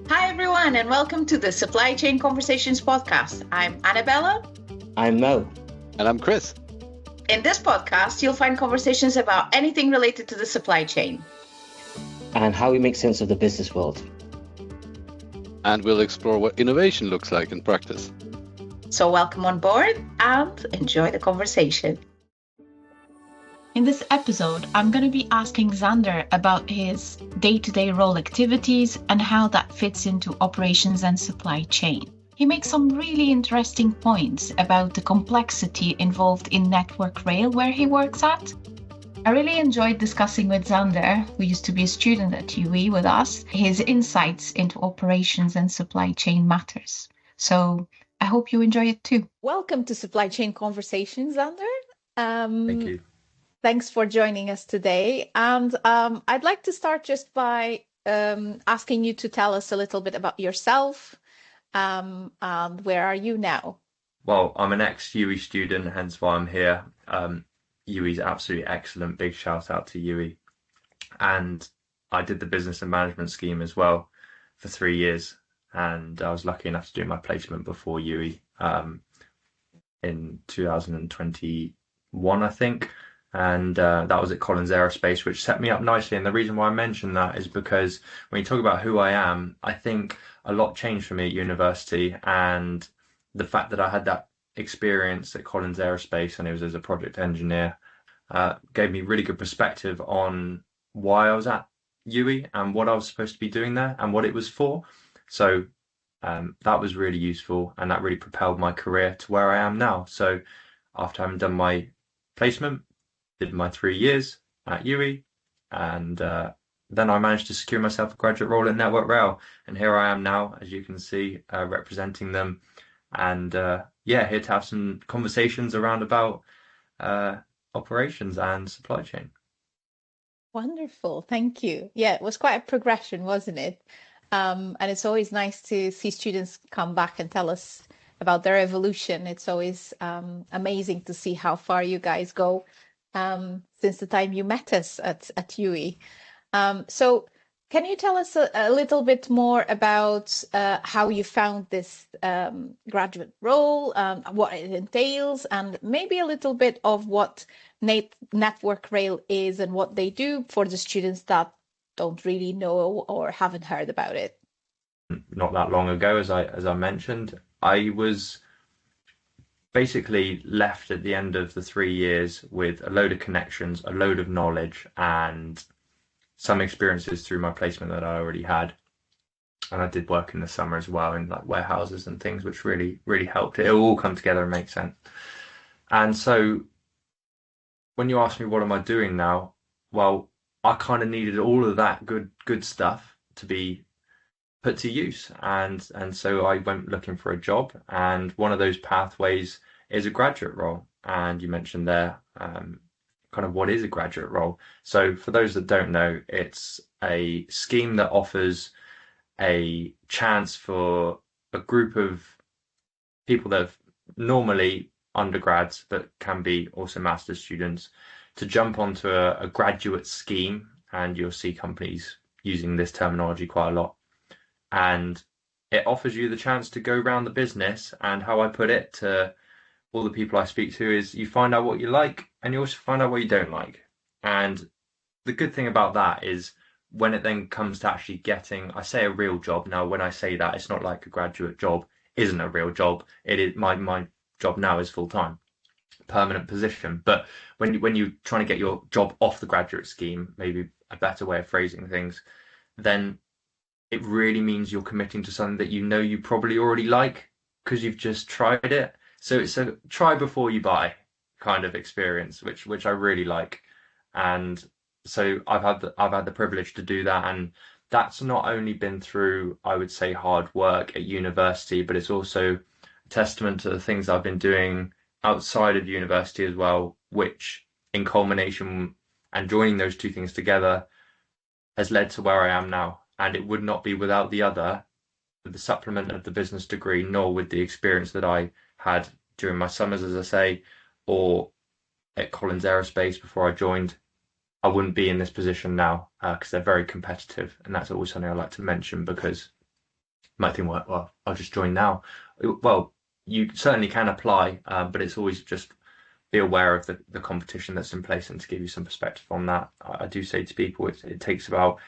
Hi, everyone, and welcome to the Supply Chain Conversations podcast. I'm Anabela. I'm Mo. And I'm Chris. In this podcast, you'll find conversations about anything related to the supply chain. And how we make sense of the business world. And we'll explore what innovation looks like in practice. So welcome on board and enjoy the conversation. In this episode, I'm going to be asking Xander about his day-to-day role activities and how that fits into operations and supply chain. He makes some really interesting points about the complexity involved in Network Rail where he works at. I really enjoyed discussing with Xander, who used to be a student at UE with us, his insights into operations and supply chain matters. So I hope you enjoy it too. Welcome to Supply Chain Conversations, Xander. Thank you. Thanks for joining us today. And I'd like to start just by asking you to tell us a little bit about yourself. And where are you now? Well, I'm an ex-UE student, hence why I'm here. UE's absolutely excellent. Big shout out to UE. And I did the business and management scheme as well for 3 years. And I was lucky enough to do my placement before UE in 2021, I think. And that was at Collins Aerospace, which set me up nicely. And the reason why I mention that is because when you talk about who I am, I think a lot changed for me at university. And the fact that I had that experience at Collins Aerospace, and it was as a project engineer, gave me really good perspective on why I was at UE and what I was supposed to be doing there and what it was for. So that was really useful, and that really propelled my career to where I am now. So after having done my placement, did my 3 years at UE, and then I managed to secure myself a graduate role at Network Rail, and here I am now, as you can see, representing them, and here to have some conversations around about operations and supply chain. Wonderful, thank you. Yeah, it was quite a progression, wasn't it? And it's always nice to see students come back and tell us about their evolution. It's always amazing to see how far you guys go since the time you met us at UE. So can you tell us a little bit more about how you found this graduate role, what it entails, and maybe a little bit of what Network Rail is and what they do for the students that don't really know or haven't heard about it? Not that long ago, as I mentioned, I was basically left at the end of the 3 years with a load of connections, a load of knowledge, and some experiences through my placement that I already had. And I did work in the summer as well in like warehouses and things, which really, really helped. It all come together and make sense. And so when you ask me what am I doing now, well, I kind of needed all of that good stuff to be put to use, and so I went looking for a job, and one of those pathways is a graduate role. And you mentioned there kind of what is a graduate role. So for those that don't know, it's a scheme that offers a chance for a group of people that have normally undergrads but can be also master's students to jump onto a graduate scheme, and you'll see companies using this terminology quite a lot. And it offers you the chance to go around the business, and how I put it to all the people I speak to is you find out what you like and you also find out what you don't like. And the good thing about that is when it then comes to actually getting, I say a real job. Now, when I say that, it's not like a graduate job isn't a real job. It is my job now is full-time, permanent position. But when you're trying to get your job off the graduate scheme, maybe a better way of phrasing things, then it really means you're committing to something that you know you probably already like because you've just tried it. So it's a try before you buy kind of experience, which I really like. And so I've had the privilege to do that, and that's not only been through, I would say, hard work at university, but it's also a testament to the things I've been doing outside of university as well, which in culmination and joining those two things together has led to where I am now. And it would not be without the other, the supplement of the business degree, nor with the experience that I had during my summers, as I say, or at Collins Aerospace before I joined, I wouldn't be in this position now because they're very competitive. And that's always something I like to mention, because might think, well, I'll just join now. Well, you certainly can apply, but it's always just be aware of the competition that's in place. And to give you some perspective on that, I do say to people, it takes about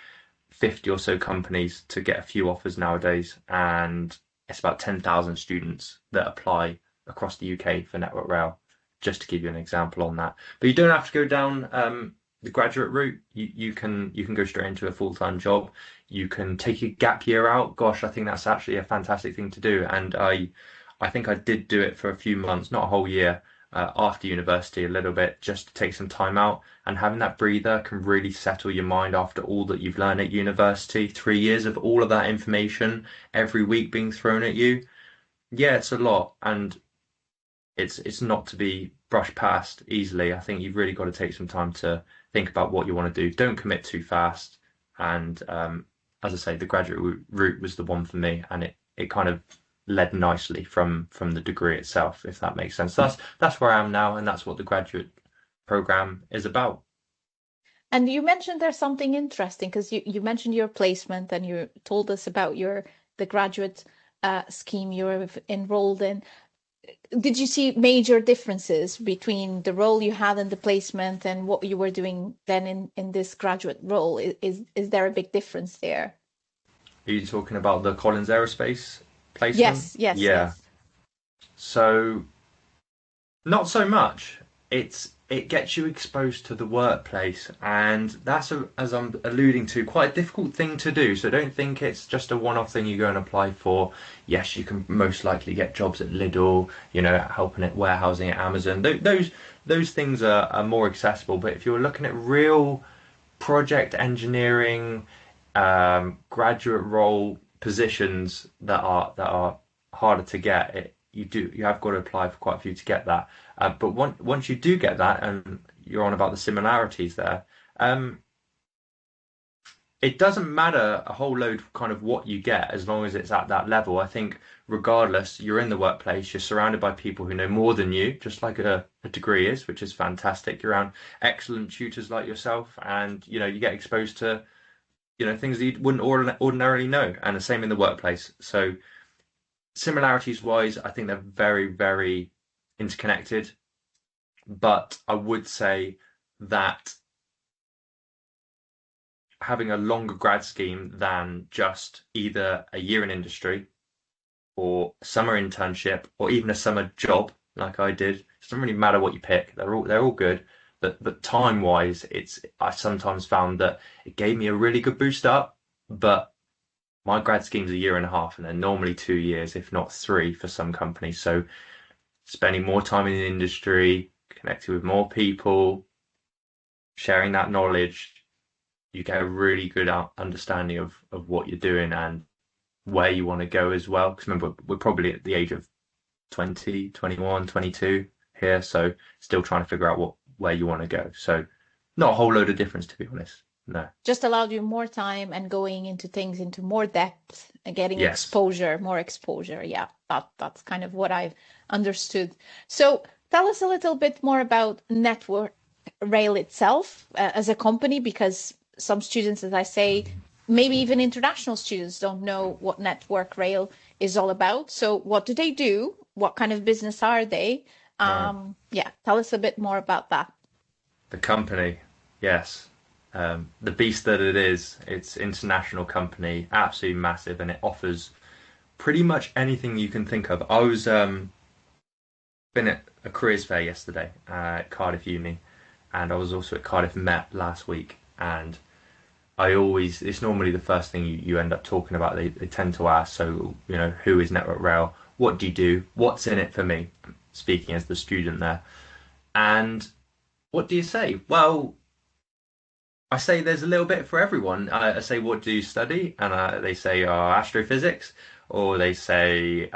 50 or so companies to get a few offers nowadays, and it's about 10,000 students that apply across the UK for Network Rail, just to give you an example on that. But you don't have to go down the graduate route. You can go straight into a full-time job. You can take a gap year out. Gosh, I think that's actually a fantastic thing to do. And I think I did do it for a few months, not a whole year, after university a little bit, just to take some time out. And having that breather can really settle your mind after all that you've learned at university. 3 years of all of that information every week being thrown at you. Yeah, it's a lot, and it's not to be brushed past easily. I think you've really got to take some time to think about what you want to do. Don't commit too fast. And as I say, the graduate route was the one for me, and it kind of led nicely from the degree itself, if that makes sense. That's where I am now, and that's what the graduate program is about. And you mentioned there's something interesting because you mentioned your placement and you told us about the graduate scheme you're enrolled in. Did you see major differences between the role you had in the placement and what you were doing then in this graduate role? Is there a big difference there? Are you talking about the Collins Aerospace placement? Yes, Yeah. yes. So not so much. It gets you exposed to the workplace, and that's as I'm alluding to, quite a difficult thing to do. So don't think it's just a one-off thing you go and apply for. Yes, you can most likely get jobs at Lidl, helping at warehousing at Amazon. Those things are more accessible. But if you're looking at real project engineering, graduate role positions that are harder to get, you have got to apply for quite a few to get that. But once you do get that, and you're on about the similarities there, it doesn't matter a whole load kind of what you get as long as it's at that level. I think regardless, you're in the workplace, you're surrounded by people who know more than you, just like a degree is, which is fantastic. You're around excellent tutors like yourself, and you get exposed to things that you wouldn't ordinarily know, and the same in the workplace. So similarities wise, I think they're very, very interconnected, but I would say that having a longer grad scheme than just either a year in industry or a summer internship or even a summer job like I did, it doesn't really matter what you pick. They're all good. But time wise, I sometimes found that it gave me a really good boost up, but my grad scheme's a year and a half, and they're normally 2 years, if not 3 for some companies. So spending more time in the industry, connecting with more people, sharing that knowledge, you get a really good understanding of what you're doing and where you want to go as well. Because remember, we're probably at the age of 20, 21, 22 here, so still trying to figure out where you want to go. So not a whole load of difference, to be honest. No. Just allowed you more time and going into things into more depth and getting Yes. more exposure. Yeah, that's kind of what I've understood. So tell us a little bit more about Network Rail itself as a company, because some students, as I say, maybe even international students don't know what Network Rail is all about. So what do they do? What kind of business are they? Yeah, tell us a bit more about that. The company, yes. The beast that it is, it's international company, absolutely massive, and it offers pretty much anything you can think of. I was been at a careers fair yesterday at Cardiff Uni, and I was also at Cardiff Met last week, and it's normally the first thing you end up talking about. They tend to ask, so who is Network Rail? What do you do? What's in it for me? Speaking as the student there. And what do you say? Well, I say there's a little bit for everyone. I say, what do you study? And they say astrophysics, or they say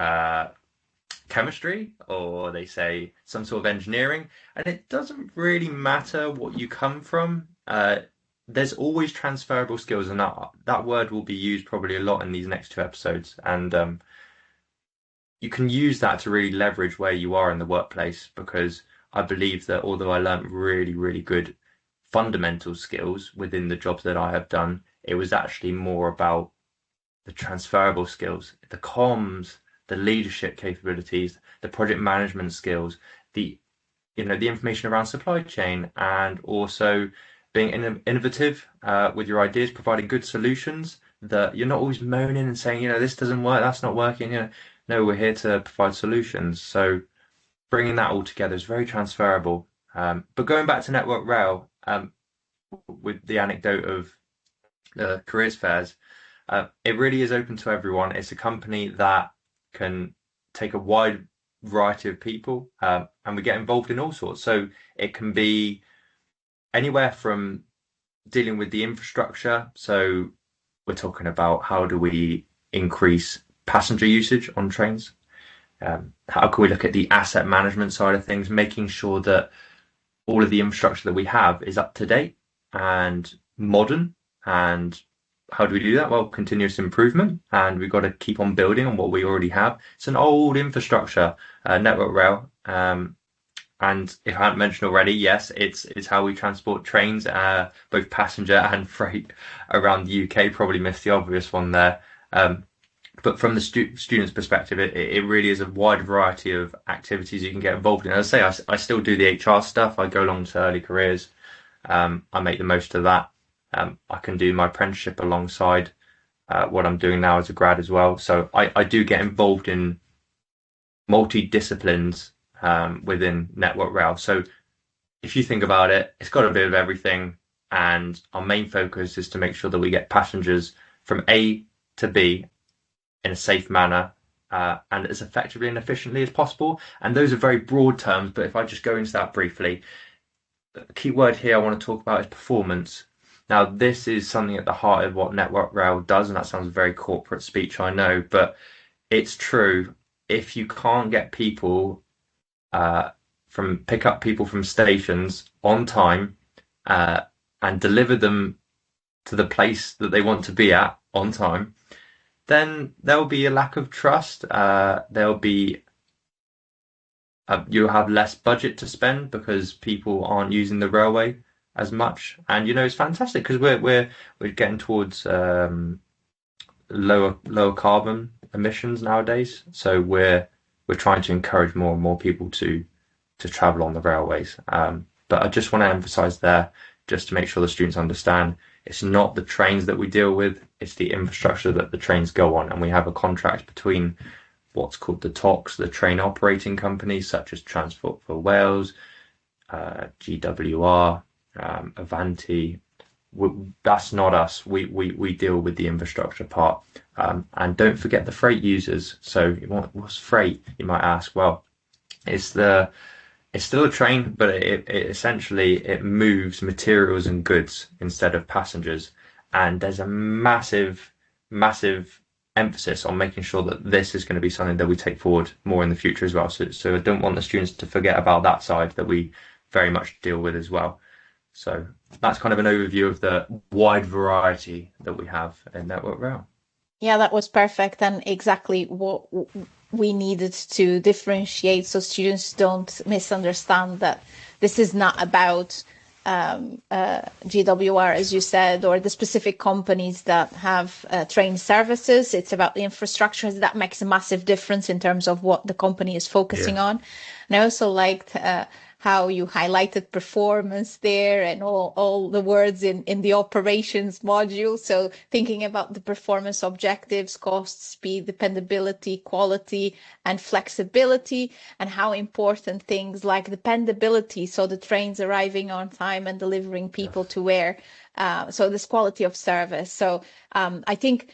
chemistry, or they say some sort of engineering. And it doesn't really matter what you come from. There's always transferable skills, and that word will be used probably a lot in these next 2 episodes. And you can use that to really leverage where you are in the workplace, because I believe that although I learned really, really good fundamental skills within the jobs that I have done, it was actually more about the transferable skills, the comms, the leadership capabilities, the project management skills, the the information around supply chain, and also being innovative with your ideas, providing good solutions that you're not always moaning and saying, this doesn't work, that's not working. No, we're here to provide solutions. So bringing that all together is very transferable. But going back to Network Rail, with the anecdote of the careers fairs, it really is open to everyone. It's a company that can take a wide variety of people, and we get involved in all sorts. So it can be anywhere from dealing with the infrastructure. So we're talking about how do we increase passenger usage on trains? How can we look at the asset management side of things, making sure that all of the infrastructure that we have is up to date and modern? And how do we do that? Well, continuous improvement, and we've got to keep on building on what we already have. It's an old infrastructure, Network Rail. And if I hadn't mentioned already, yes, it's how we transport trains, both passenger and freight around the UK. Probably missed the obvious one there. But from the student's perspective, it really is a wide variety of activities you can get involved in. As I say, I still do the HR stuff. I go along to early careers. I make the most of that. I can do my apprenticeship alongside what I'm doing now as a grad as well. So I do get involved in multi-disciplines within Network Rail. So if you think about it, it's got a bit of everything. And our main focus is to make sure that we get passengers from A to B in a safe manner and as effectively and efficiently as possible. And those are very broad terms, but if I just go into that briefly, the key word here I want to talk about is performance. Now, this is something at the heart of what Network Rail does, and that sounds very corporate speech, I know, but it's true. If you can't get people pick up people from stations on time and deliver them to the place that they want to be at on time, then there'll be a lack of trust. There'll be you'll have less budget to spend because people aren't using the railway as much. And it's fantastic because we're getting towards lower carbon emissions nowadays. So we're trying to encourage more and more people to travel on the railways. But I just want to emphasize there, just to make sure the students understand, it's not the trains that we deal with, it's the infrastructure that the trains go on. And we have a contract between what's called the TOCs, the train operating companies, such as Transport for Wales, GWR, Avanti. That's not us. We deal with the infrastructure part. And don't forget the freight users. So what's freight, you might ask? Well, it's still a train, but it essentially moves materials and goods instead of passengers. And there's a massive emphasis on making sure that this is going to be something that we take forward more in the future as well. So I don't want the students to forget about that side that we very much deal with as well. So that's kind of an overview of the wide variety that we have in Network Rail. Yeah, that was perfect, and exactly what we needed to differentiate so students don't misunderstand that this is not about GWR, as you said, or the specific companies that have train services. It's about the infrastructure. That makes a massive difference in terms of what the company is focusing on. And I also liked how you highlighted performance there and all the words in the operations module. So thinking about the performance objectives, cost, speed, dependability, quality, and flexibility, and how important things like dependability, so the trains arriving on time and delivering people to where, so this quality of service. So I think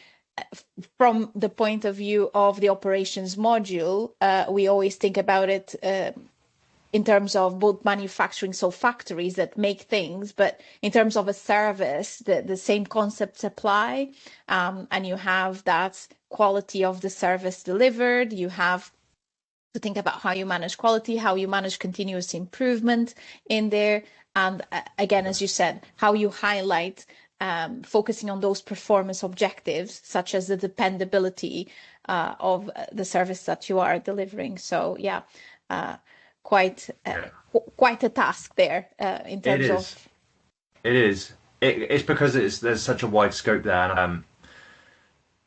from the point of view of the operations module, we always think about it in terms of both manufacturing, so factories that make things, but in terms of a service, the same concepts apply. And you have that quality of the service delivered. You have to think about how you manage quality, how you manage continuous improvement in there. And again, as you said, how you highlight focusing on those performance objectives, such as the dependability of the service that you are delivering. So yeah, quite a task there in terms of. It is. It's because there's such a wide scope there. And,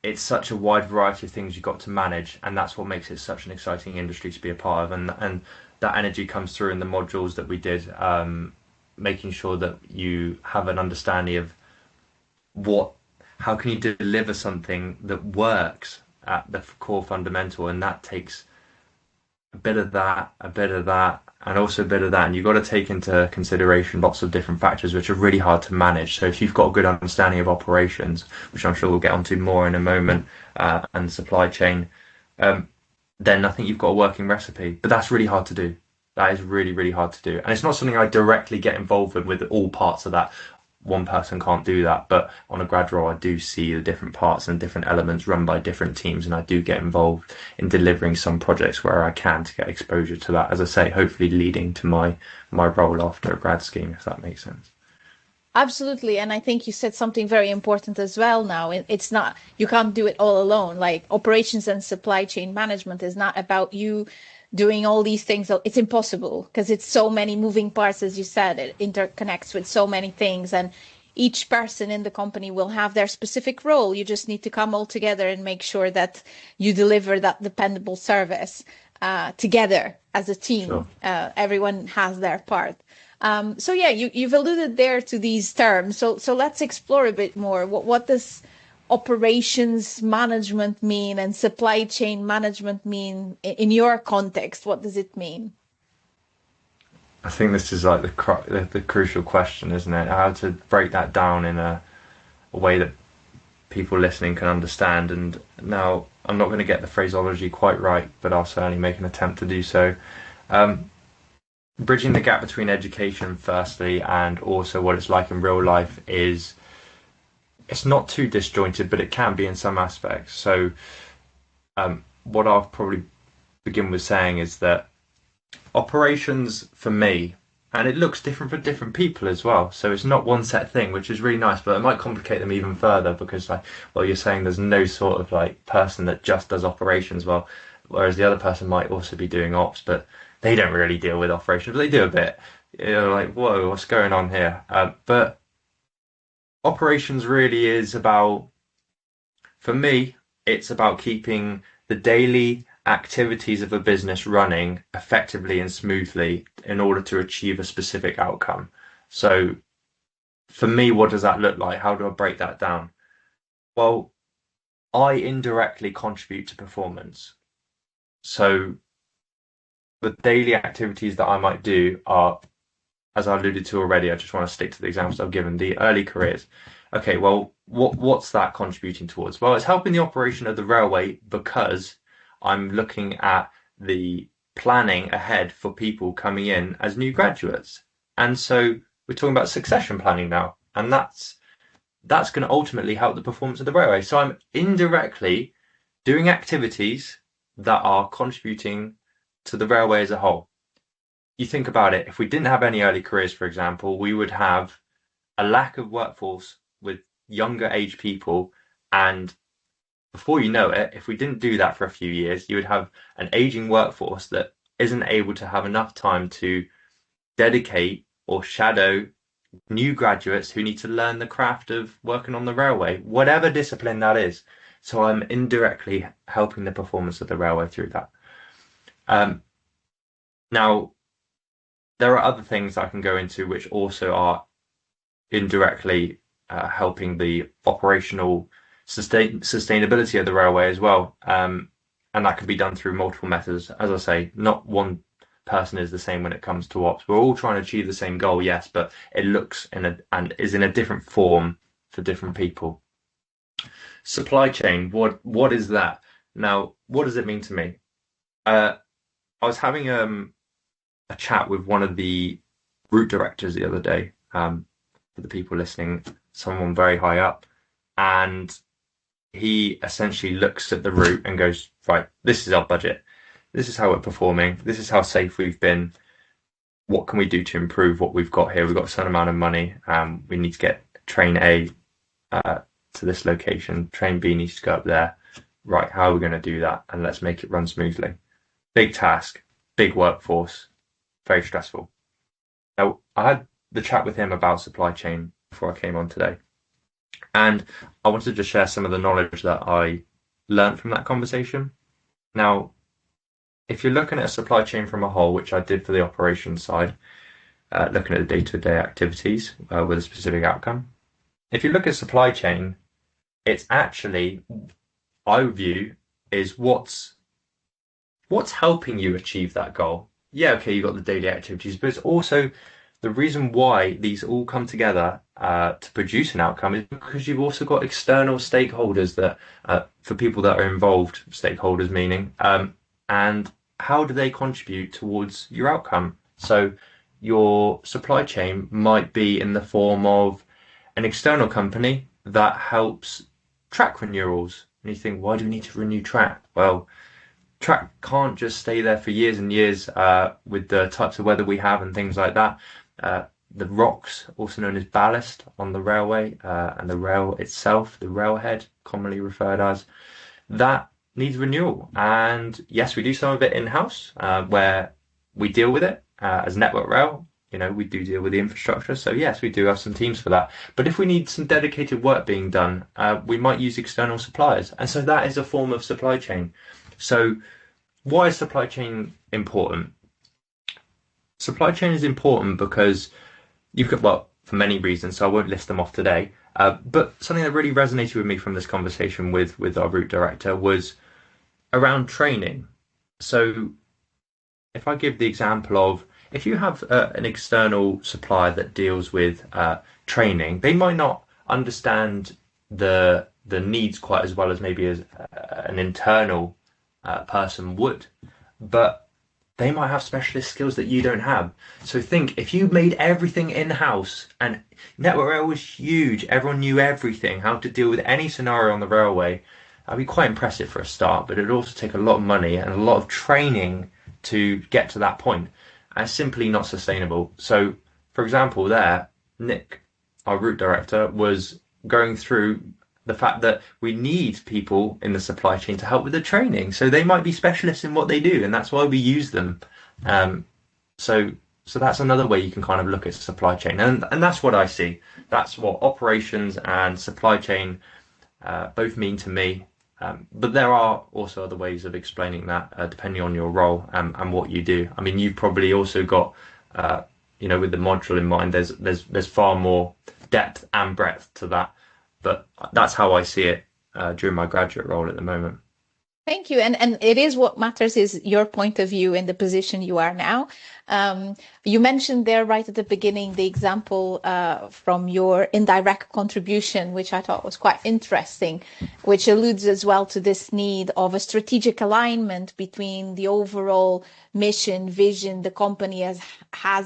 it's such a wide variety of things you've got to manage, and that's what makes it such an exciting industry to be a part of. And that energy comes through in the modules that we did, making sure that you have an understanding of how can you deliver something that works at the core fundamental, and that takes a bit of that, and also a bit of that, and you've got to take into consideration lots of different factors which are really hard to manage. So if you've got a good understanding of operations, which I'm sure we'll get onto more in a moment, and supply chain, then I think you've got a working recipe. But that's really hard to do. That is really, really hard to do, and it's not something I directly get involved with all parts of that. One person can't do that, but on a grad role I do see the different parts and different elements run by different teams, and I do get involved in delivering some projects where I can to get exposure to that, as I say, hopefully leading to my role after a grad scheme, if that makes sense. Absolutely. And I think you said something very important as well now. It's not, you can't do it all alone. Like operations and supply chain management is not about you doing all these things. It's impossible because it's so many moving parts, as you said. It interconnects with so many things, and each person in the company will have their specific role. You just need to come all together and make sure that you deliver that dependable service together as a team. Sure. Everyone has their part. So yeah, you've alluded there to these terms. So let's explore a bit more. What does operations management mean and supply chain management mean in your context? What does it mean? I think this is like the crucial question, isn't it? How to break that down in a way that people listening can understand. And now I'm not going to get the phraseology quite right, but I'll certainly make an attempt to do so. Bridging the gap between education, firstly, and also what it's like in real life it's not too disjointed, but it can be in some aspects. So what I'll probably begin with saying is that operations for me, and it looks different for different people as well, so it's not one set thing, which is really nice, but it might complicate them even further because you're saying there's no sort of like person that just does operations, whereas the other person might also be doing ops, but they don't really deal with operations, but they do a bit. You're like, whoa, what's going on here? But operations really is about, for me, it's about keeping the daily activities of a business running effectively and smoothly in order to achieve a specific outcome. So for me, what does that look like? How do I break that down? Well, I indirectly contribute to performance. So the daily activities that I might do are, as I alluded to already, I just want to stick to the examples I've given, the early careers. Okay, well, what's that contributing towards? Well, it's helping the operation of the railway because I'm looking at the planning ahead for people coming in as new graduates. And so we're talking about succession planning now, and that's going to ultimately help the performance of the railway. So I'm indirectly doing activities that are contributing to the railway as a whole. You think about it, if we didn't have any early careers, for example, we would have a lack of workforce with younger age people, and before you know it, if we didn't do that for a few years, you would have an aging workforce that isn't able to have enough time to dedicate or shadow new graduates who need to learn the craft of working on the railway, whatever discipline that is. So I'm indirectly helping the performance of the railway through that. Now, there are other things I can go into which also are indirectly helping the operational sustainability of the railway as well. And that can be done through multiple methods. As I say, not one person is the same when it comes to ops. We're all trying to achieve the same goal, yes, but it looks and is in a different form for different people. Supply chain, what is that? Now, what does it mean to me? I was having a chat with one of the route directors the other day, for the people listening, someone very high up, and he essentially looks at the route and goes, right, this is our budget, this is how we're performing, this is how safe we've been, what can we do to improve what we've got here? We've got a certain amount of money, we need to get train A to this location, train B needs to go up there, right, how are we going to do that, and let's make it run smoothly. Big task, big workforce, very stressful. Now, I had the chat with him about supply chain before I came on today, And I wanted to just share some of the knowledge that I learned from that conversation. Now, if you're looking at a supply chain from a whole, which I did for the operations side, looking at the day-to-day activities with a specific outcome. If you look at supply chain, it's actually, I view, is what's helping you achieve that goal. Yeah, okay, you've got the daily activities, but it's also the reason why these all come together to produce an outcome is because you've also got external stakeholders that, for people that are involved, stakeholders meaning, and how do they contribute towards your outcome? So your supply chain might be in the form of an external company that helps track renewals. And you think, why do we need to renew track? Well, track can't just stay there for years and years with the types of weather we have and things like that. The rocks, also known as ballast on the railway, and the rail itself, the railhead, commonly referred as, that needs renewal. And yes, we do some of it in-house, where we deal with it as Network Rail. You know, we do deal with the infrastructure. So yes, we do have some teams for that. But if we need some dedicated work being done, we might use external suppliers. And so that is a form of supply chain. So why is supply chain important? Supply chain is important because you've got, well, for many reasons, so I won't list them off today. But something that really resonated with me from this conversation with our route director was around training. So if I give the example of, if you have an external supplier that deals with training, they might not understand the needs quite as well as maybe as an internal person would, but they might have specialist skills that you don't have. So think, if you made everything in-house, and Network Rail was huge, everyone knew everything, how to deal with any scenario on the railway, that'd be quite impressive for a start, but it'd also take a lot of money and a lot of training to get to that point. And it's simply not sustainable. So, for example, there, Nick, our route director, was going through the fact that we need people in the supply chain to help with the training. So they might be specialists in what they do, and that's why we use them. So that's another way you can kind of look at supply chain. And that's what I see. That's what operations and supply chain both mean to me. But there are also other ways of explaining that, depending on your role and what you do. I mean, you've probably also got, with the module in mind, there's far more depth and breadth to that. But that's how I see it during my graduate role at the moment. Thank you. And it is, what matters is your point of view in the position you are now. You mentioned there right at the beginning the example from your indirect contribution, which I thought was quite interesting, which alludes as well to this need of a strategic alignment between the overall mission, vision the company has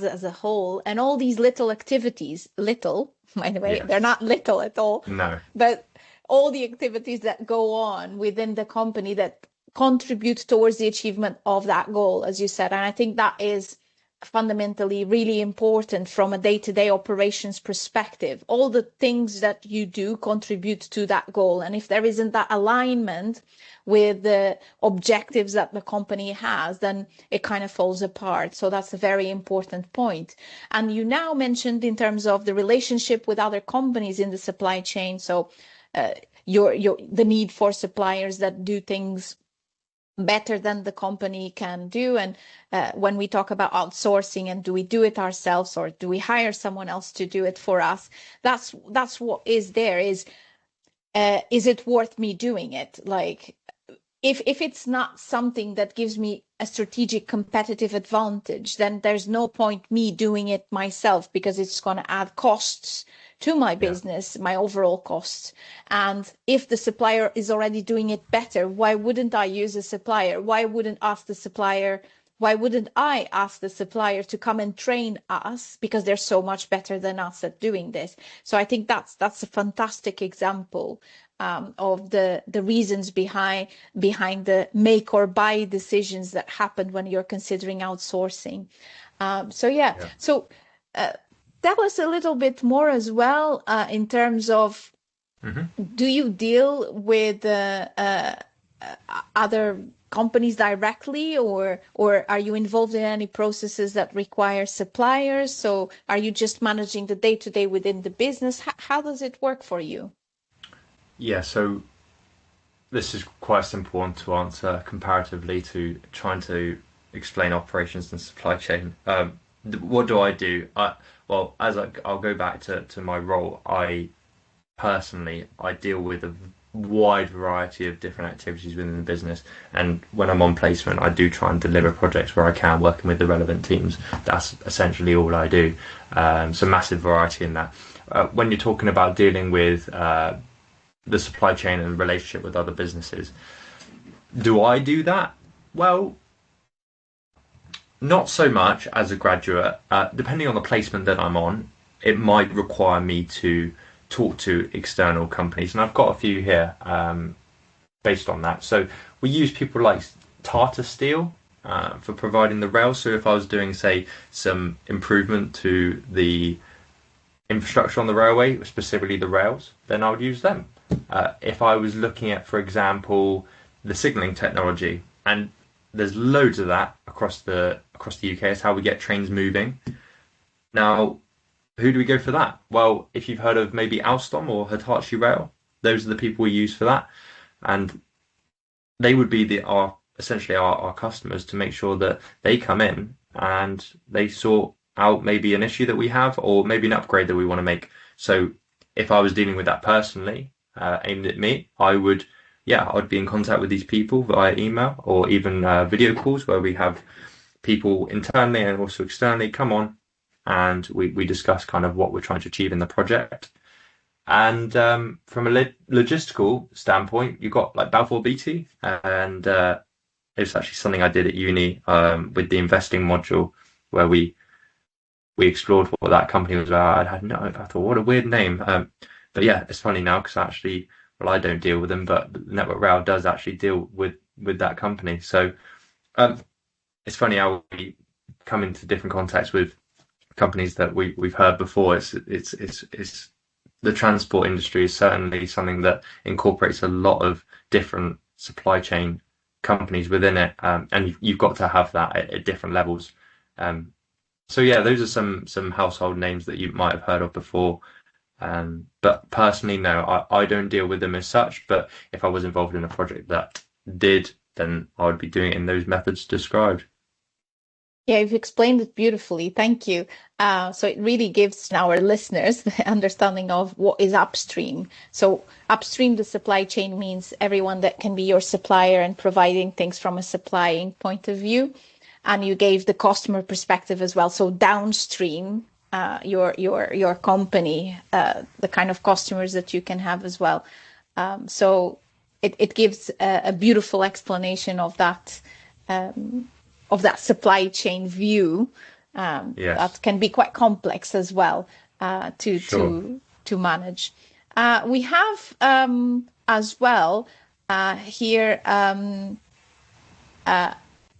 as a whole, and all these little activities, little, by the way, they're not little at all. No. But all the activities that go on within the company that contribute towards the achievement of that goal, as you said. And I think that is fundamentally really important from a day-to-day operations perspective. All the things that you do contribute to that goal. And if there isn't that alignment with the objectives that the company has, then it kind of falls apart. So that's a very important point. And you now mentioned in terms of the relationship with other companies in the supply chain. So the need for suppliers that do things better than the company can do. And when we talk about outsourcing, and do we do it ourselves or do we hire someone else to do it for us? That's what is there. Is it worth me doing it? Like, if it's not something that gives me a strategic competitive advantage, then there's no point me doing it myself, because it's going to add costs to my business, my overall costs. And if the supplier is already doing it better, why wouldn't I use a supplier? Why wouldn't I ask the supplier to come and train us, because they're so much better than us at doing this? So I think that's a fantastic example of the reasons behind the make or buy decisions that happen when you're considering outsourcing. So tell us a little bit more as well in terms of, do you deal with other companies directly, or are you involved in any processes that require suppliers? So are you just managing the day-to-day within the business? How does it work for you? Yeah, so this is quite a simple one to answer comparatively to trying to explain operations and supply chain. What do I do? Well, I'll go back to my role. I deal with a wide variety of different activities within the business, and when I'm on placement, I do try and deliver projects where I can, working with the relevant teams. That's essentially all I do. So massive variety in that. When you're talking about dealing with the supply chain and relationship with other businesses, do I do that? Well, not so much as a graduate. Depending on the placement that I'm on, it might require me to talk to external companies, and I've got a few here based on that. So we use people like Tata Steel for providing the rails. So if I was doing, say, some improvement to the infrastructure on the railway, specifically the rails, then I would use them. If I was looking at, for example, the signalling technology, and there's loads of that across the UK, it's how we get trains moving. Now, who do we go for that? Well, if you've heard of maybe Alstom or Hitachi Rail, those are the people we use for that, and they would be essentially our customers, to make sure that they come in and they sort out maybe an issue that we have, or maybe an upgrade that we want to make. So if I was dealing with that personally, aimed at me, I'd be in contact with these people via email or even video calls, where we have people internally and also externally come on, and we discuss kind of what we're trying to achieve in the project. And from a logistical standpoint, you've got like Balfour Beatty, and it's actually something I did at uni with the investing module, where we explored what that company was about. I thought, what a weird name. But yeah, it's funny now, because actually, well, I don't deal with them, but Network Rail does actually deal with that company. So it's funny how we come into different contacts with companies that we've heard before. It's the transport industry is certainly something that incorporates a lot of different supply chain companies within it, and you've got to have that at different levels. So yeah, those are some household names that you might have heard of before. But personally, no, I don't deal with them as such. But if I was involved in a project that did, then I would be doing it in those methods described. Yeah, you've explained it beautifully. Thank you. So it really gives our listeners the understanding of what is upstream. So upstream, the supply chain, means everyone that can be your supplier and providing things from a supplying point of view. And you gave the customer perspective as well. So downstream, your company, the kind of customers that you can have as well. So it gives a beautiful explanation of that supply chain view. Yes. That can be quite complex as well to manage. We have as well here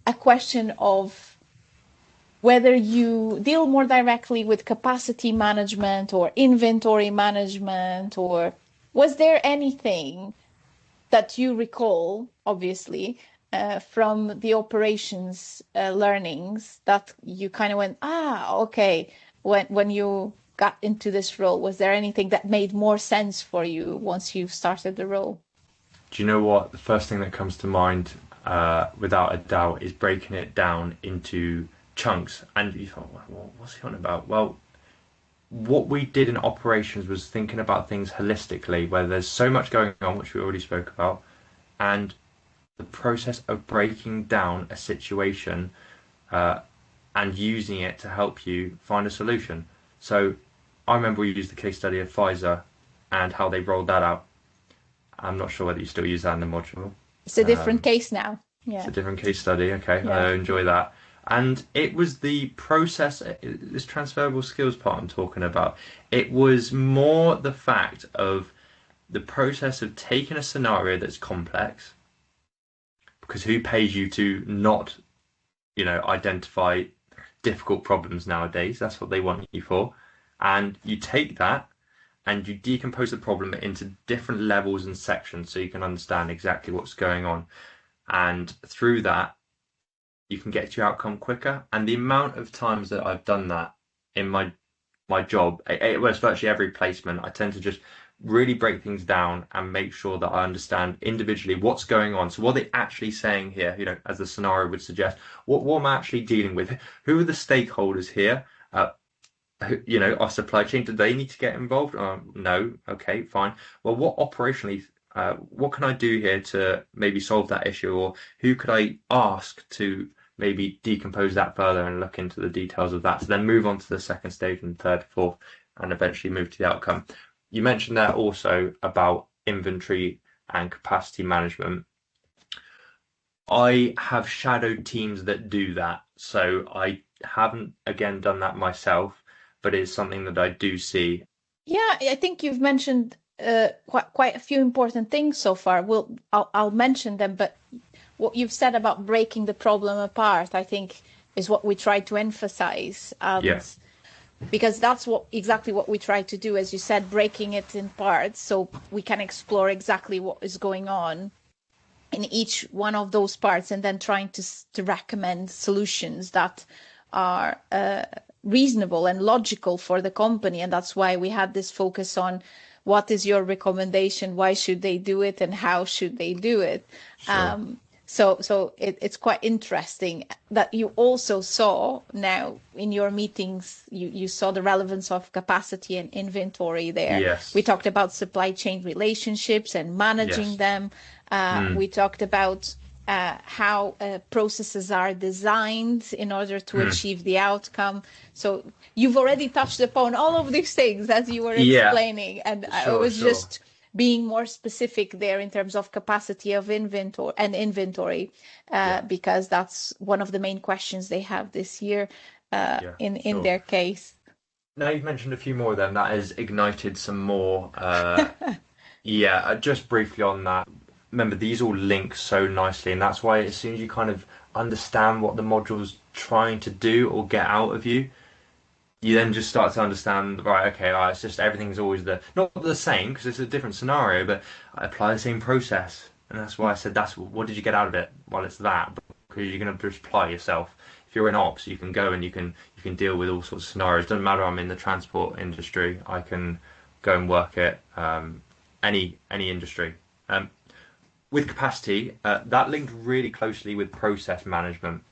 a question of whether you deal more directly with capacity management or inventory management, or was there anything that you recall, obviously, from the operations learnings that you kind of went, okay, when you got into this role, was there anything that made more sense for you once you started the role? Do you know what? The first thing that comes to mind, without a doubt, is breaking it down into chunks. And you thought, well, what's he on about? Well, what we did in operations was thinking about things holistically, where there's so much going on, which we already spoke about, and the process of breaking down a situation and using it to help you find a solution. So I remember we used the case study of Pfizer and how they rolled that out. I'm not sure whether you still use that in the module. It's a different case now. Yeah. It's a different case study. Okay, yeah. I enjoy that. And it was the process, this transferable skills part I'm talking about. It was more the fact of the process of taking a scenario that's complex, because who pays you to not, identify difficult problems nowadays? That's what they want you for. And you take that and you decompose the problem into different levels and sections so you can understand exactly what's going on. And through that, you can get to your outcome quicker. And the amount of times that I've done that in my job, it was virtually every placement, I tend to just really break things down and make sure that I understand individually what's going on. So what are they actually saying here, as the scenario would suggest, what am I actually dealing with? Who are the stakeholders here? Our supply chain, do they need to get involved? No. Okay, fine. Well, what operationally, what can I do here to maybe solve that issue? Or who could I ask to maybe decompose that further and look into the details of that, to then move on to the second stage and third, fourth, and eventually move to the outcome. You mentioned there also about inventory and capacity management. I have shadowed teams that do that, so I haven't again done that myself, but it's something that I do see. Yeah, I think you've mentioned quite a few important things so far. I'll mention them, but what you've said about breaking the problem apart, I think, is what we try to emphasize. Yes. Because that's exactly what we try to do, as you said, breaking it in parts so we can explore exactly what is going on in each one of those parts, and then trying to recommend solutions that are reasonable and logical for the company. And that's why we had this focus on what is your recommendation, why should they do it, and how should they do it. Sure. So it's quite interesting that you also saw now in your meetings, you saw the relevance of capacity and inventory there. Yes. We talked about supply chain relationships and managing them. We talked about how processes are designed in order to achieve the outcome. So you've already touched upon all of these things as you were explaining. And I was just being more specific there in terms of capacity of inventory, because that's one of the main questions they have this year in their case. Now you've mentioned a few more of them. That has ignited some more. Just briefly on that. Remember, these all link so nicely, and that's why as soon as you kind of understand what the module's trying to do or get out of you, you then just start to understand, right, okay, it's just everything's always not the same because it's a different scenario, but I apply the same process. And that's why I said, what did you get out of it? Well, it's that, because you're going to just apply yourself. If you're in ops, you can go and you can deal with all sorts of scenarios. Doesn't matter, I'm in the transport industry, I can go and work at any industry. With capacity, that linked really closely with process management.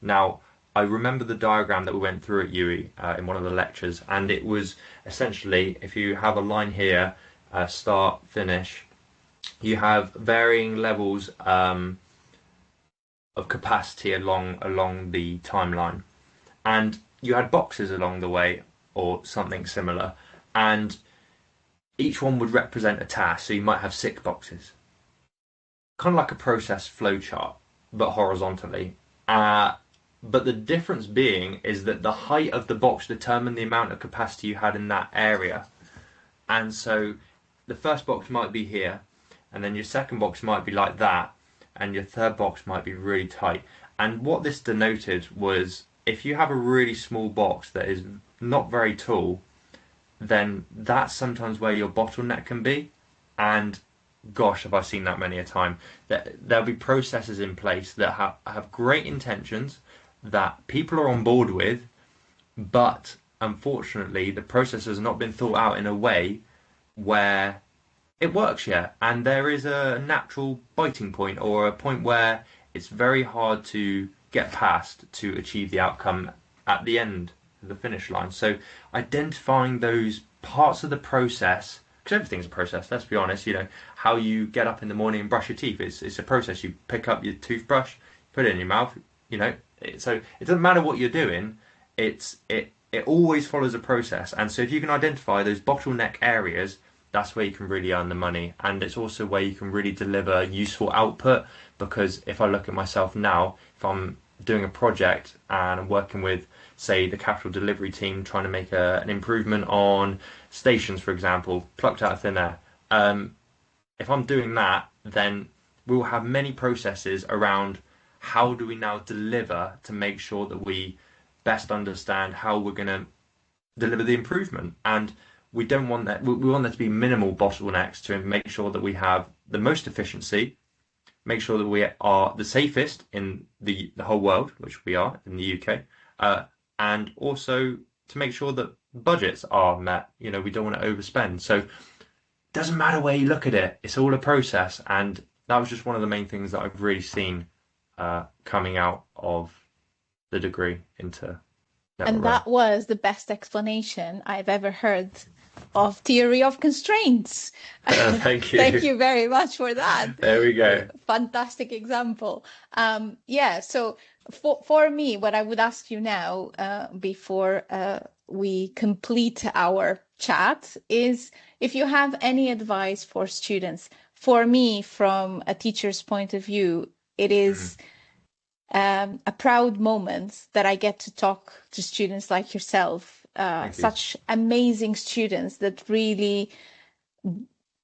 Now, I remember the diagram that we went through at UE in one of the lectures, and it was essentially, if you have a line here, start, finish, you have varying levels of capacity along the timeline, and you had boxes along the way or something similar, and each one would represent a task. So you might have 6 boxes, kind of like a process flowchart, but horizontally. But the difference being is that the height of the box determined the amount of capacity you had in that area. And so the first box might be here, and then your second box might be like that, and your third box might be really tight. And what this denoted was, if you have a really small box that is not very tall, then that's sometimes where your bottleneck can be. And gosh, have I seen that many a time. There'll be processes in place that have great intentions, that people are on board with, but unfortunately the process has not been thought out in a way where it works yet, and there is a natural biting point or a point where it's very hard to get past to achieve the outcome at the end of the finish line. So identifying those parts of the process, because everything's a process, let's be honest, how you get up in the morning and brush your teeth, it's a process. You pick up your toothbrush, put it in your mouth, so it doesn't matter what you're doing, it always follows a process. And so if you can identify those bottleneck areas, that's where you can really earn the money, and it's also where you can really deliver useful output. Because if I look at myself now, if I'm doing a project and I'm working with, say, the capital delivery team trying to make an improvement on stations, for example, plucked out of thin air, if I'm doing that, then we'll have many processes around how do we now deliver to make sure that we best understand how we're going to deliver the improvement. And we don't want that. We want there to be minimal bottlenecks to make sure that we have the most efficiency, make sure that we are the safest in the whole world, which we are in the UK, and also to make sure that budgets are met. You know, we don't want to overspend. So it doesn't matter where you look at it, it's all a process. And that was just one of the main things that I've really seen coming out of the degree into network And that was the best explanation I've ever heard of theory of constraints. Thank you. Thank you very much for that. There we go. Fantastic example. Yeah, so for me, what I would ask you now, before we complete our chat, is if you have any advice for students. For me, from a teacher's point of view, it is a proud moment that I get to talk to students like yourself, such amazing students that really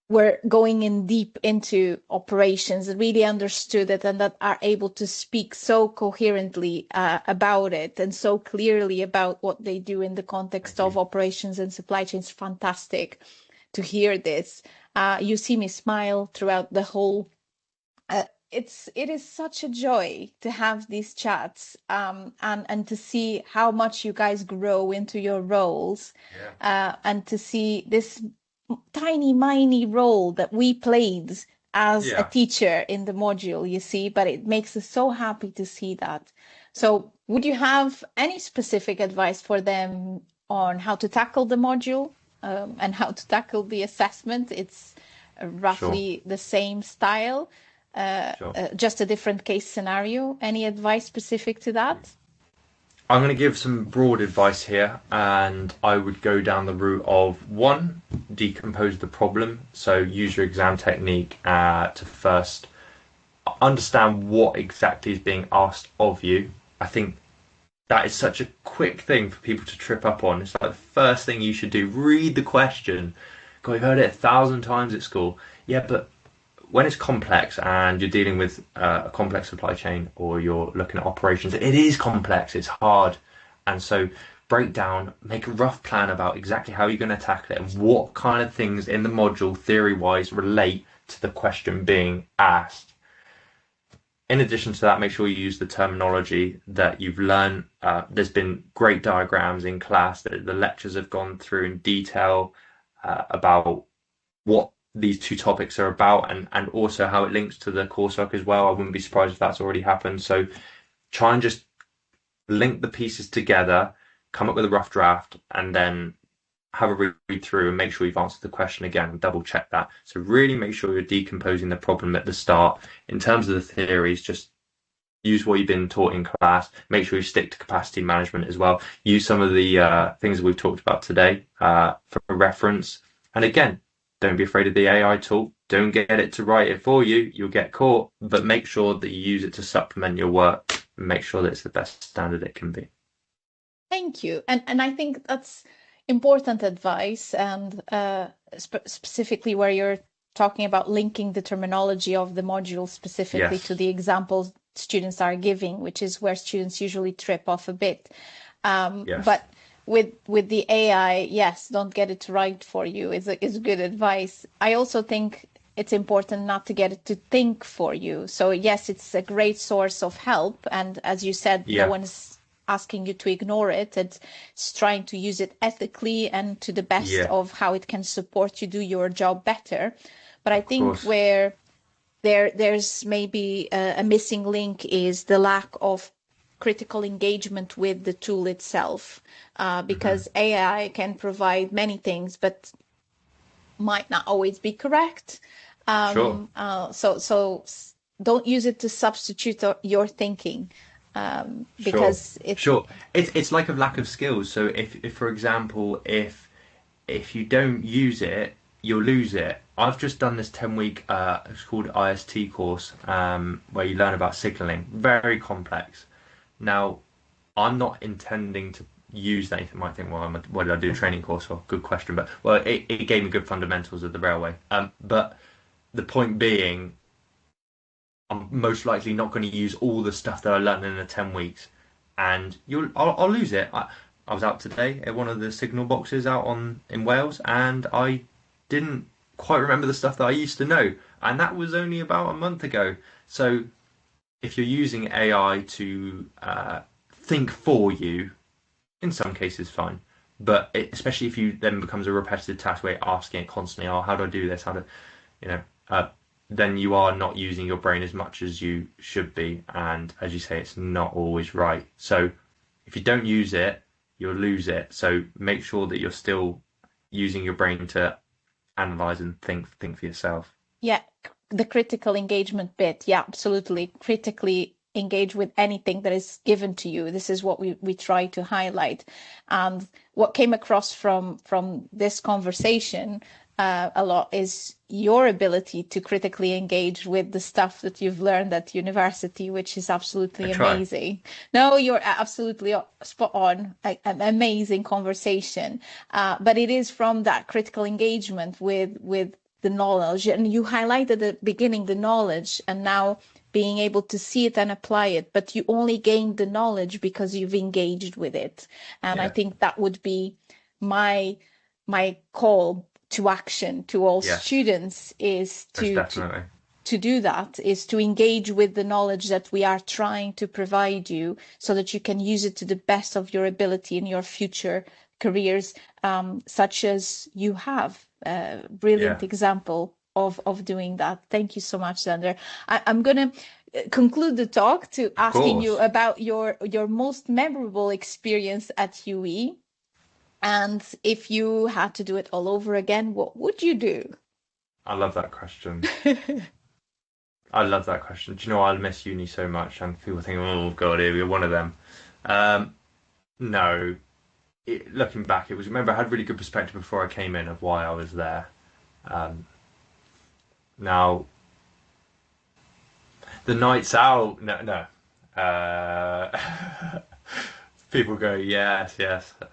were going in deep into operations, that really understood it, and that are able to speak so coherently about it and so clearly about what they do in the context of operations and supply chains. Fantastic to hear this. You see me smile throughout the whole. It is such a joy to have these chats, and to see how much you guys grow into your roles, and to see this tiny miny role that we played as a teacher in the module, you see, but it makes us so happy to see that. So would you have any specific advice for them on how to tackle the module, and how to tackle the assessment? It's roughly the same style. Just a different case scenario. Any advice specific to that? I'm going to give some broad advice here, and I would go down the route of one, decompose the problem. So use your exam technique to first understand what exactly is being asked of you. I think that is such a quick thing for people to trip up on. It's like the first thing you should do, read the question. God, we've heard it 1,000 times at school. Yeah, but when it's complex and you're dealing with a complex supply chain, or you're looking at operations, it is complex, it's hard. And so break down, make a rough plan about exactly how you're going to tackle it and what kind of things in the module, theory-wise, relate to the question being asked. In addition to that, make sure you use the terminology that you've learned. There's been great diagrams in class that the lectures have gone through in detail about what these two topics are about, and also how it links to the coursework as well. I wouldn't be surprised if that's already happened. So try and just link the pieces together, come up with a rough draft, and then have a read through and make sure you've answered the question again and double check that. So really make sure you're decomposing the problem at the start. In terms of the theories, just use what you've been taught in class. Make sure you stick to capacity management as well. Use some of the things that we've talked about today for reference. And again, don't be afraid of the AI tool. Don't get it to write it for you. You'll get caught, but make sure that you use it to supplement your work and make sure that it's the best standard it can be. Thank you. And I think that's important advice, and specifically where you're talking about linking the terminology of the module specifically to the examples students are giving, which is where students usually trip off a bit. But with the AI, yes, don't get it to write for you is good advice. I also think it's important not to get it to think for you. So yes, it's a great source of help. And as you said, no one's asking you to ignore it. It's trying to use it ethically and to the best of how it can support you do your job better. But I think where there's maybe a missing link is the lack of critical engagement with the tool itself, because AI can provide many things, but might not always be correct. So don't use it to substitute your thinking, because it's like a lack of skills. So if for example, if you don't use it, you'll lose it. I've just done this 10-week, it's called IST course, where you learn about signaling. Very complex. Now, I'm not intending to use that. You might think, well, what did I do a training course for? Good question. But, well, it gave me good fundamentals of the railway. But the point being, I'm most likely not going to use all the stuff that I learned in the 10 weeks. And I'll lose it. I was out today at one of the signal boxes out in Wales, and I didn't quite remember the stuff that I used to know, and that was only about a month ago. So if you're using AI to think for you, in some cases, fine. But especially if you then becomes a repetitive task where you're asking it constantly, oh, how do I do this? How do, you know, then you are not using your brain as much as you should be. And as you say, it's not always right. So if you don't use it, you'll lose it. So make sure that you're still using your brain to analyze and think for yourself. Yeah, the critical engagement bit. Yeah, absolutely. Critically engage with anything that is given to you. This is what we try to highlight. And what came across from this conversation a lot is your ability to critically engage with the stuff that you've learned at university, which is absolutely amazing. No, you're absolutely spot on. An amazing conversation. But it is from that critical engagement with the knowledge, and you highlighted at the beginning the knowledge, and now being able to see it and apply it, but you only gain the knowledge because you've engaged with it. And I think that would be my call to action to all students is to do that, is to engage with the knowledge that we are trying to provide you so that you can use it to the best of your ability in your future careers, such as you have. Brilliant example of doing that. Thank you so much, Xander. I'm going to conclude the talk to asking you about your most memorable experience at UE. And if you had to do it all over again, what would you do? I love that question. I love that question. Do you know, I miss uni so much, and people think, oh God, here we're one of them. No. Looking back, remember, I had really good perspective before I came in of why I was there. Now, the nights out, no. People go, yes.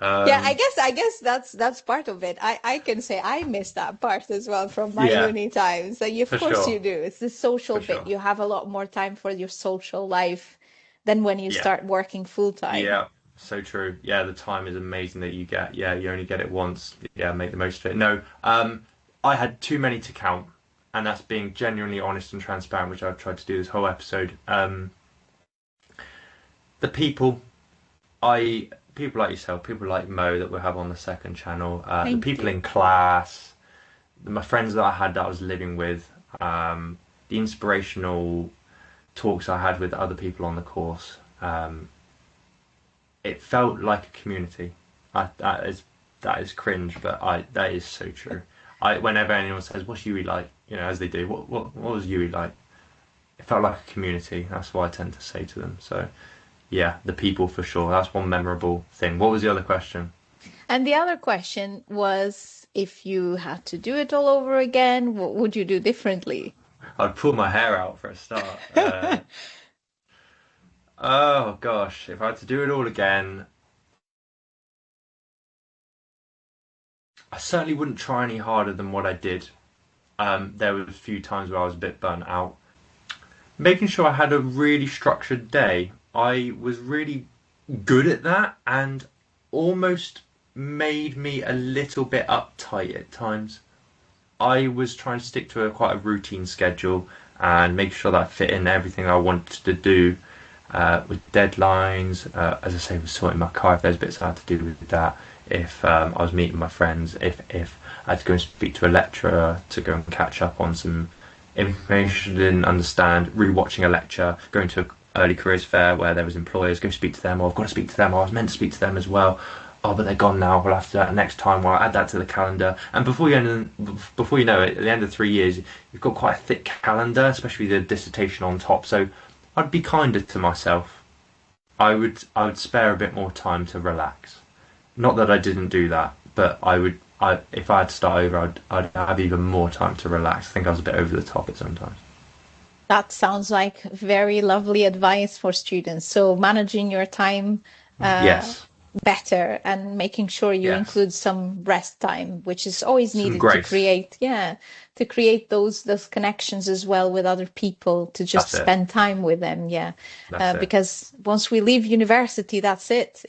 I guess that's part of it. I can say I miss that part as well from my uni times. So of course you do. It's the social bit. Sure. You have a lot more time for your social life than when you start working full time. Yeah. So true. Yeah, the time is amazing that you get. Yeah, you only get it once. Yeah, make the most of it. No, I had too many to count, and that's being genuinely honest and transparent, which I've tried to do this whole episode. The people like yourself, people like Mo that we'll have on the second channel, the people in class, my friends that I had that I was living with, the inspirational talks I had with other people on the course. It felt like a community. That is cringe, but that is so true. Whenever anyone says, "What's UE like?" As they do, what was UE like? It felt like a community. That's what I tend to say to them. So, yeah, the people for sure. That's one memorable thing. What was the other question? And the other question was, if you had to do it all over again, what would you do differently? I'd pull my hair out for a start. Oh gosh, if I had to do it all again, I certainly wouldn't try any harder than what I did. There were a few times where I was a bit burnt out. Making sure I had a really structured day. I was really good at that, and almost made me a little bit uptight at times. I was trying to stick to quite a routine schedule and make sure that I fit in everything I wanted to do. With deadlines, as I say, was sorting my car if there's bits I had to do with that. If I was meeting my friends, if I had to go and speak to a lecturer to go and catch up on some information I didn't understand, rewatching a lecture, going to an early careers fair where there was employers, go speak to them, or I've got to speak to them, or I was meant to speak to them as well. Oh, but they're gone now. We'll have to do that next time. Well, I'll add that to the calendar. And before you know it, at the end of 3 years, you've got quite a thick calendar, especially the dissertation on top. So I'd be kinder to myself. I would spare a bit more time to relax. Not that I didn't do that, but if I had to start over, I'd have even more time to relax. I think I was a bit over the top at sometimes. That sounds like very lovely advice for students. So managing your time better and making sure you include some rest time, which is always needed to create those connections as well with other people, to just spend time with them. Because once we leave university, that's it.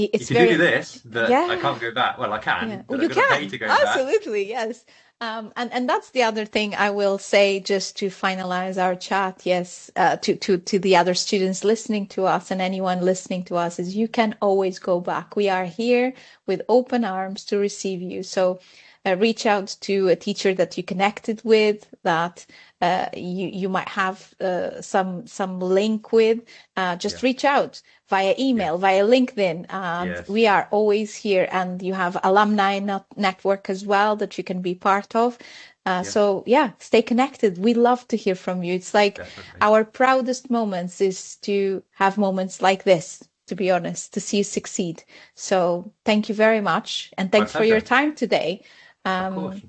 it's you can very do this, but I yeah. can't go back. Well, I can, Yeah, but you I've got to pay can. to go back. Absolutely, yes. And that's the other thing I will say just to finalize our chat. Yes, to the other students listening to us and anyone listening to us is you can always go back. We are here with open arms to receive you. So reach out to a teacher that you connected with, that you might have some link with. Just reach out via email, via LinkedIn. And we are always here. And you have alumni network as well that you can be part of. So stay connected. We love to hear from you. It's like our proudest moments is to have moments like this, to be honest, to see you succeed. So thank you very much. And thanks for your time today. Of course.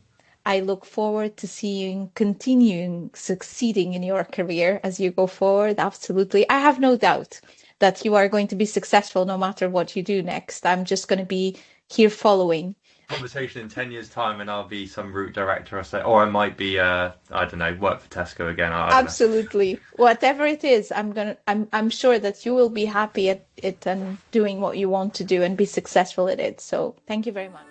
I look forward to seeing continuing succeeding in your career as you go forward. Absolutely. I have no doubt that you are going to be successful no matter what you do next. I'm just going to be here following. Conversation in 10 years' time, and I'll be some route director, or I might be, I don't know, work for Tesco again. Absolutely. Whatever it is, I'm sure that you will be happy at it and doing what you want to do and be successful at it. So thank you very much.